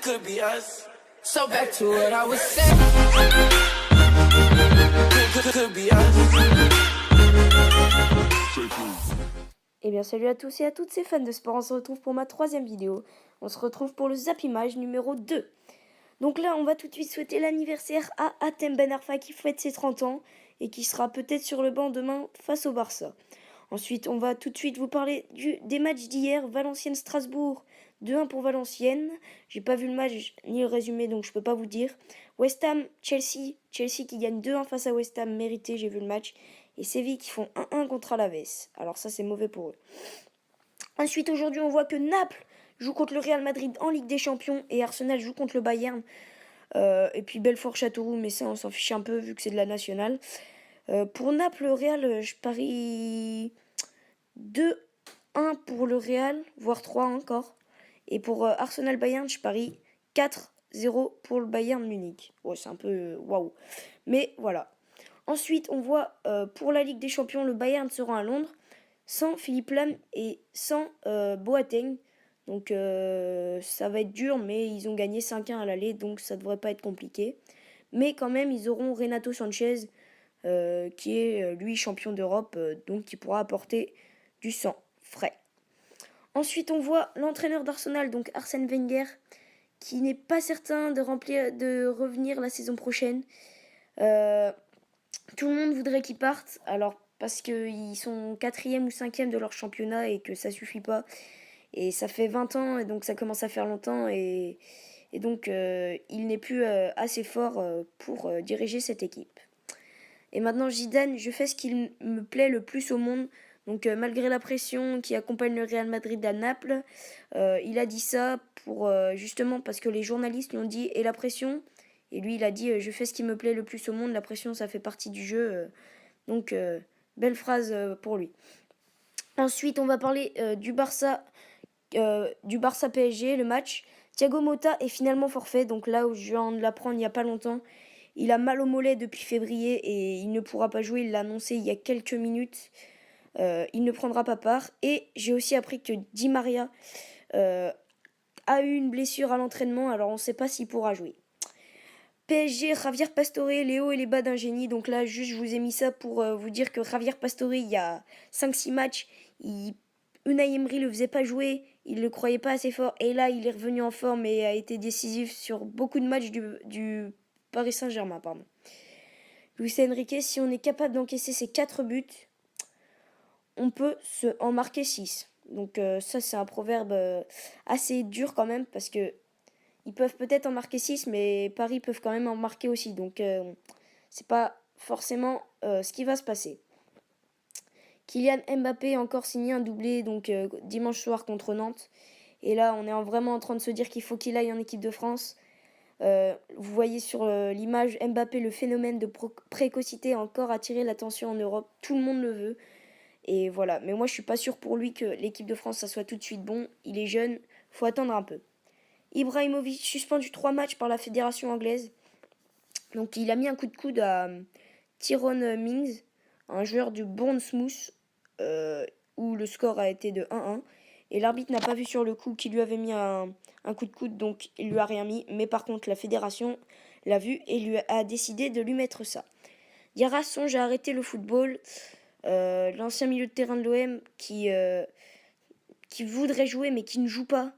could be us. So back to what I was saying. Could be us. Eh bien salut à tous et à toutes ces fans de sport, on se retrouve pour ma 3e vidéo. On se retrouve pour le Zapimage numéro 2. Donc là on va tout de suite souhaiter l'anniversaire à Hatem Ben Arfa qui fête ses 30 ans et qui sera peut-être sur le banc demain face au Barça. Ensuite on va tout de suite vous parler des matchs d'hier, Valenciennes-Strasbourg 2-1 pour Valenciennes. J'ai pas vu le match ni le résumé donc je peux pas vous dire. West Ham-Chelsea, Chelsea qui gagne 2-1 face à West Ham, mérité, j'ai vu le match. Et Séville qui font 1-1 contre Alaves. Alors ça c'est mauvais pour eux. Ensuite aujourd'hui on voit que Naples joue contre le Real Madrid en Ligue des Champions et Arsenal joue contre le Bayern. Et puis Belfort-Châteauroux, mais ça on s'en fiche un peu vu que c'est de la nationale. Pour Naples, le Real, je parie 2-1 pour le Real, voire 3 encore. Et pour Arsenal-Bayern, je parie 4-0 pour le Bayern Munich. Ouais, c'est un peu waouh. Mais voilà. Ensuite, on voit pour la Ligue des Champions, le Bayern sera à Londres sans Philippe Lahm et sans Boateng. Donc ça va être dur, mais ils ont gagné 5-1 à l'aller, donc ça devrait pas être compliqué. Mais quand même, ils auront Renato Sanchez, qui est lui champion d'Europe, donc qui pourra apporter du sang frais. Ensuite, on voit l'entraîneur d'Arsenal, donc Arsène Wenger, qui n'est pas certain de revenir la saison prochaine. Tout le monde voudrait qu'ils partent, alors parce qu'ils sont 4e ou 5e de leur championnat et que ça suffit pas. Et ça fait 20 ans, et donc ça commence à faire longtemps, et donc il n'est plus assez fort pour diriger cette équipe. Et maintenant Zidane, je fais ce qu'il me plaît le plus au monde. Donc malgré la pression qui accompagne le Real Madrid à Naples, il a dit ça pour justement parce que les journalistes lui ont dit « et la pression ?» Et lui il a dit « je fais ce qui me plaît le plus au monde, la pression ça fait partie du jeu. » Donc belle phrase pour lui. Ensuite on va parler du Barça PSG, le match. Thiago Motta est finalement forfait, donc là où je viens de l'apprendre il n'y a pas longtemps. Il a mal au mollet depuis février et il ne pourra pas jouer, il l'a annoncé il y a quelques minutes. Il ne prendra pas part. Et j'ai aussi appris que Di Maria a eu une blessure à l'entraînement, alors on ne sait pas s'il pourra jouer. PSG, Javier Pastore, les hauts et les bas d'un génie. Donc là, juste, je vous ai mis ça pour vous dire que Javier Pastore, il y a 5-6 matchs, Unai Emery le faisait pas jouer, il le croyait pas assez fort. Et là, il est revenu en forme et a été décisif sur beaucoup de matchs du Paris Saint-Germain. Luis Enrique, si on est capable d'encaisser ces 4 buts, on peut en marquer 6. Donc ça, c'est un proverbe assez dur quand même, parce que ils peuvent peut-être en marquer 6, mais Paris peuvent quand même en marquer aussi. Donc c'est pas forcément ce qui va se passer. Kylian Mbappé a encore signé un doublé donc dimanche soir contre Nantes. Et là, on est vraiment en train de se dire qu'il faut qu'il aille en équipe de France. Vous voyez sur l'image, Mbappé, le phénomène de précocité a encore attiré l'attention en Europe. Tout le monde le veut. Et voilà. Mais moi, je suis pas sûr pour lui que l'équipe de France, ça soit tout de suite bon. Il est jeune, faut attendre un peu. Ibrahimovic, suspendu 3 matchs par la fédération anglaise. Donc, il a mis un coup de coude à Tyrone Mings, un joueur du Bournemouth, où le score a été de 1-1. Et l'arbitre n'a pas vu sur le coup qu'il lui avait mis un coup de coude, donc il lui a rien mis. Mais par contre, la fédération l'a vu et lui a décidé de lui mettre ça. Diarra songe à arrêter le football. L'ancien milieu de terrain de l'OM qui voudrait jouer mais qui ne joue pas.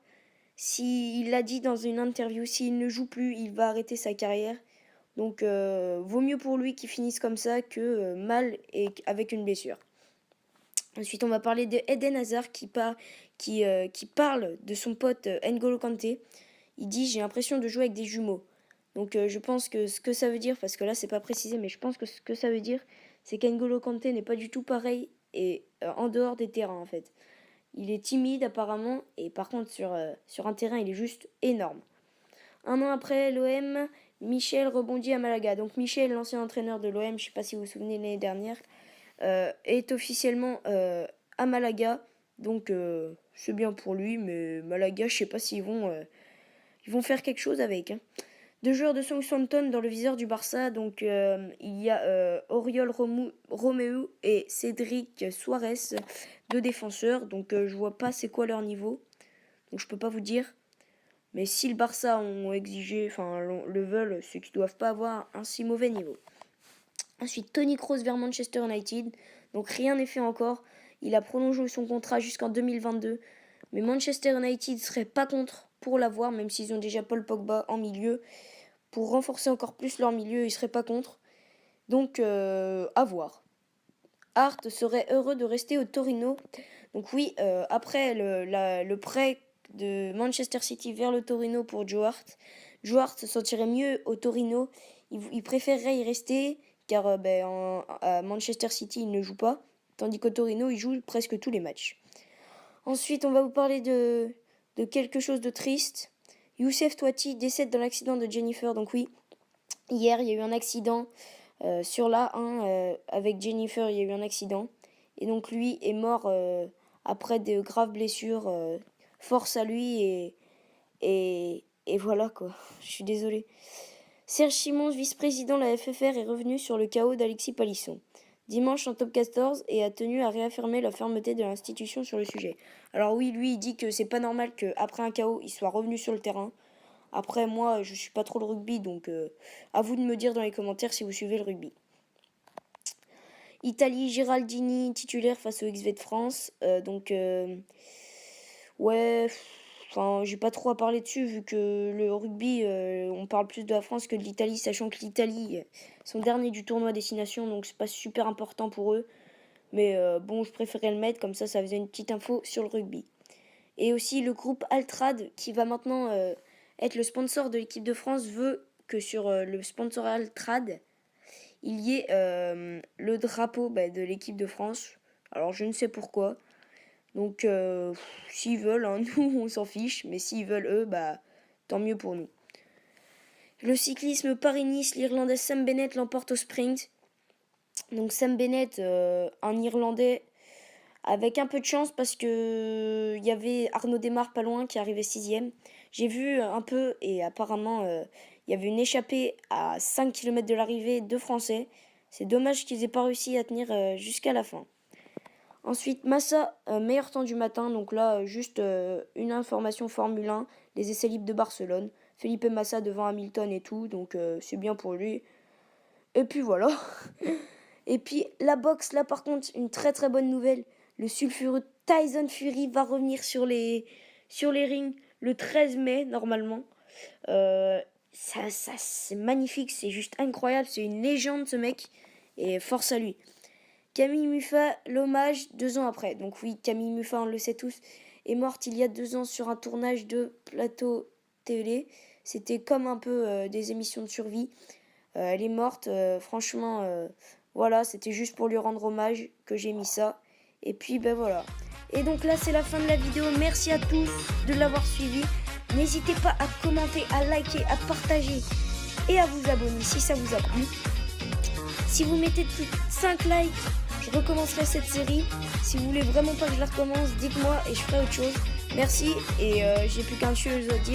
Il l'a dit dans une interview, s'il ne joue plus, il va arrêter sa carrière. Donc vaut mieux pour lui qu'il finisse comme ça que mal et avec une blessure. Ensuite, on va parler de Eden Hazard qui parle de son pote N'Golo Kanté. Il dit « J'ai l'impression de jouer avec des jumeaux ». Donc je pense que ce que ça veut dire, parce que là c'est pas précisé, mais je pense que ce que ça veut dire, c'est qu'N'Golo Kanté n'est pas du tout pareil et en dehors des terrains en fait. Il est timide apparemment, et par contre sur un terrain il est juste énorme. Un an après l'OM, Michel rebondit à Malaga. Donc Michel, l'ancien entraîneur de l'OM, je ne sais pas si vous vous souvenez l'année dernière, est officiellement à Malaga. Donc c'est bien pour lui, mais Malaga, je ne sais pas s'ils vont faire quelque chose avec. 2 joueurs de Southampton dans le viseur du Barça. Donc il y a Oriol Romeu et Cédric Suarez, 2 défenseurs. Donc je vois pas c'est quoi leur niveau. Donc je peux pas vous dire. Mais si le Barça ont exigé, enfin le veulent, ceux qui doivent pas avoir un si mauvais niveau. Ensuite, Toni Kroos vers Manchester United. Donc rien n'est fait encore. Il a prolongé son contrat jusqu'en 2022. Mais Manchester United serait pas contre pour l'avoir, même s'ils ont déjà Paul Pogba en milieu. Pour renforcer encore plus leur milieu, ils seraient pas contre. Donc à voir. Hart serait heureux de rester au Torino. Donc oui, après le prêt de Manchester City vers le Torino pour Joe Hart se sentirait mieux au Torino. Il préférerait y rester car à Manchester City, il ne joue pas, tandis qu'au Torino, il joue presque tous les matchs. Ensuite, on va vous parler de quelque chose de triste. Youssef Touati décède dans l'accident de Jennifer. Donc oui, hier, il y a eu un accident sur l'A1 avec Jennifer, il y a eu un accident. Et donc lui est mort après de graves blessures. Force à lui et voilà quoi. Je suis désolée. Serge Simons, vice-président de la FFR, est revenu sur le chaos d'Alexis Palisson dimanche en top 14 et a tenu à réaffirmer la fermeté de l'institution sur le sujet. Alors oui, lui, il dit que c'est pas normal qu'après un chaos, il soit revenu sur le terrain. Après, moi, je suis pas trop le rugby, donc à vous de me dire dans les commentaires si vous suivez le rugby. Italie, Giraldini, titulaire face au XV de France. Ouais... Enfin, j'ai pas trop à parler dessus vu que le rugby, on parle plus de la France que de l'Italie, sachant que l'Italie sont derniers du tournoi Destination, donc c'est pas super important pour eux. Mais bon, je préférais le mettre, comme ça faisait une petite info sur le rugby. Et aussi le groupe Altrad, qui va maintenant être le sponsor de l'équipe de France, veut que sur le sponsor Altrad, il y ait le drapeau de l'équipe de France. Alors je ne sais pourquoi. Donc, s'ils veulent, hein, nous, on s'en fiche. Mais s'ils veulent, eux, tant mieux pour nous. Le cyclisme Paris-Nice, l'Irlandais Sam Bennett l'emporte au sprint. Donc, Sam Bennett, un Irlandais, avec un peu de chance parce que il y avait Arnaud Démare pas loin qui arrivait 6ème. J'ai vu un peu et apparemment, il y avait une échappée à 5 km de l'arrivée de Français. C'est dommage qu'ils aient pas réussi à tenir jusqu'à la fin. Ensuite, Massa, meilleur temps du matin. Donc là, juste une information Formule 1, les essais libres de Barcelone. Felipe Massa devant Hamilton et tout, donc c'est bien pour lui. Et puis voilà. Et puis la boxe, là par contre, une très très bonne nouvelle. Le sulfureux Tyson Fury va revenir sur les rings le 13 mai, normalement. Ça c'est magnifique, c'est juste incroyable. C'est une légende, ce mec. Et force à lui. Camille Muffat, l'hommage 2 ans après. Donc oui, Camille Muffat, on le sait tous, est morte il y a 2 ans sur un tournage de plateau télé. C'était comme un peu des émissions de survie. Elle est morte, franchement, voilà, c'était juste pour lui rendre hommage que j'ai mis ça. Et puis, voilà. Et donc là, c'est la fin de la vidéo. Merci à tous de l'avoir suivi. N'hésitez pas à commenter, à liker, à partager et à vous abonner si ça vous a plu. Si vous mettez plus de 5 likes, je recommencerai cette série. Si vous voulez vraiment pas que je la recommence, dites-moi et je ferai autre chose. Merci et j'ai plus qu'une chose à dire.